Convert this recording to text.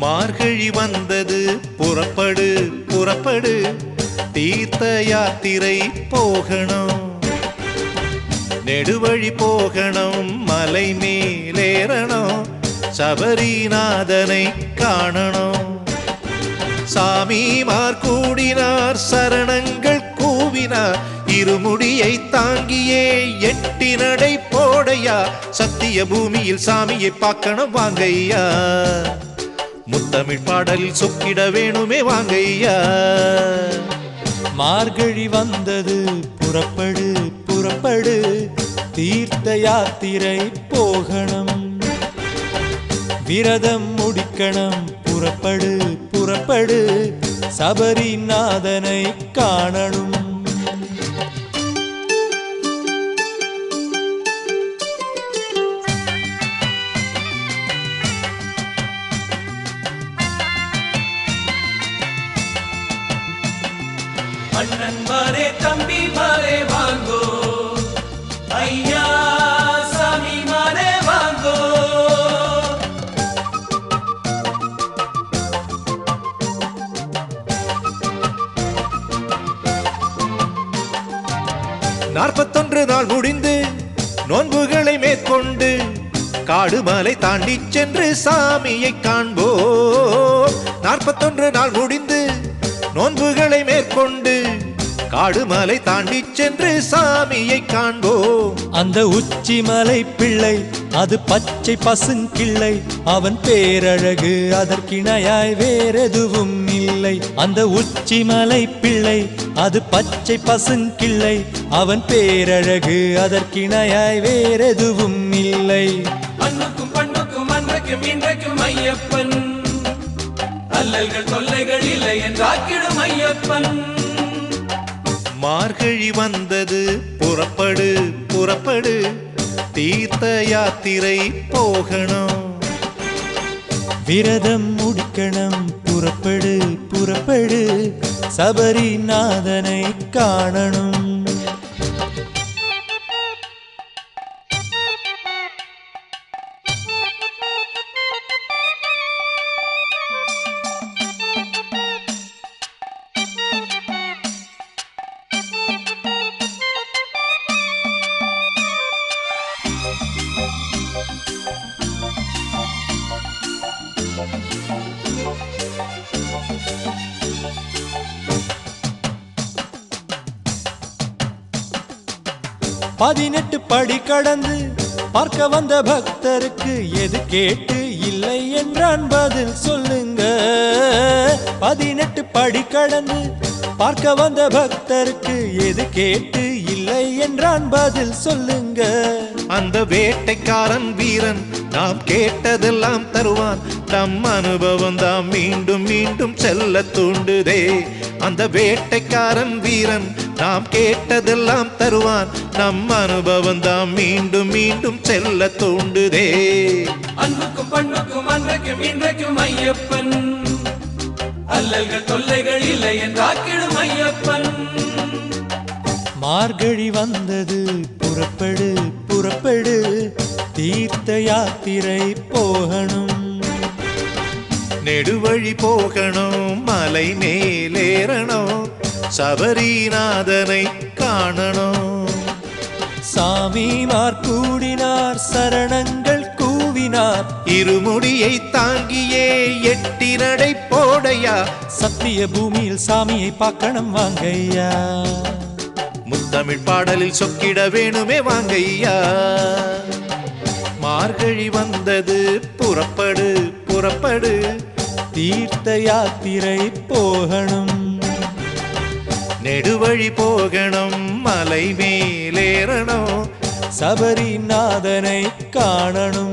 மார்கழி வந்தது புறப்படு புறப்படு தீர்த்த யாத்திரை போகணும் நெடுவழி போகணும் மலை மேலேறணும் சபரிநாதனை காணணும் சாமிமார் கூடினார் சரணங்கள் கூவினார் இருமுடியை தாங்கியே எட்டி நடை போடையா சத்திய பூமியில் சாமியை பார்க்கணும் வாங்கையா முத்தமிழ் பாடலில் சொக்கிட வேணுமே வாங்கையா மார்கழி வந்தது புறப்படு புறப்படு தீர்த்த யாத்திரை போகணும் விரதம் முடிக்கணும் புறப்படு புறப்படு சபரிநாதனை காணணும் அண்ணன் மாரே தம்பி மாரே வாங்கோ ஐயா சாமி மாரே வாங்கோ நாற்பத்தொன்று நாள் முடிந்து நோன்புகளை மேற்கொண்டு காடு மலை தாண்டி சென்று சாமியை காண்போம் 41 நாள் முடிந்து நோன்புகளை மேற்கொண்டு காடு மலை தாண்டி சென்று சாமியை காண்போம் அந்த உச்சி மலை பிள்ளை அது பச்சை பசுங்கிள்ளை அவன் பேரழகு அதற்கிணையாய் வேறெதுவும் இல்லை அந்த உச்சி மலை பிள்ளை அது பச்சை பசுங்கிள்ளை அவன் பேரழகு அதற்கிணையாய் வேறெதுவும் இல்லை அன்னுக்கும் பண்ணுக்கும் அன்றைக்கும் இன்றைக்கும் ஐயப்பன் அல்லல்கள் தொல்லைகள் இல்லை என்றாக்கிடும் ஐயப்பன் மார்கழி வந்தது புறப்படு புறப்படு தீர்த்த யாத்திரை போகணும் விரதம் முடிக்கணும் புறப்படு புறப்படு சபரிநாதனை காணணும் பதினெட்டு படி கடந்து பார்க்க வந்த பக்தருக்கு எது கேட்டு இல்லை என்றான் பதில் சொல்லுங்க 18 படி கடந்து பார்க்க வந்த பக்தருக்கு எது கேட்டு இல்லை என்றான் பதில் சொல்லுங்க அந்த வேட்டைக்காரன் வீரன் நாம் கேட்டதெல்லாம் தருவான் தம் அனுபவம் தான் மீண்டும் மீண்டும் செல்ல தூண்டுதே அந்த வேட்டைக்காரன் வீரன் நாம் கேட்டதெல்லாம் தருவான் நம் அனுபவம் தான் மீண்டும் மீண்டும் செல்ல தூண்டுதே அன்னுக்கும் பண்ணுக்கும் அன்றைக்கும் இன்றைக்கும் ஐயப்பன் அல்லல்கள் தொல்லைகள் இல்லை என்றாக்கிடும் ஐயப்பன் மார்கழி வந்தது புறப்படு புறப்படு தீர்த்த யாத்திரை போகணும் நெடுவழி போகணும் மலை மேலேறணும் சபரிநாதனை காணணும் சாமிமார் கூடினார் சரணங்கள் கூவினார் இருமுடியை தாங்கியே எட்டி நடை போடையா சத்திய பூமியில் சாமியை பார்க்கணும் வாங்கையா முத்தமிழ் பாடலில் சொக்கிட வேணுமே வாங்கையா மார்கழி வந்தது புறப்படு புறப்படு தீர்த்த யாத்திரை போகணும் நெடுவழி போகணும் மலை மேலேறணும் சபரிநாதனை காணணும்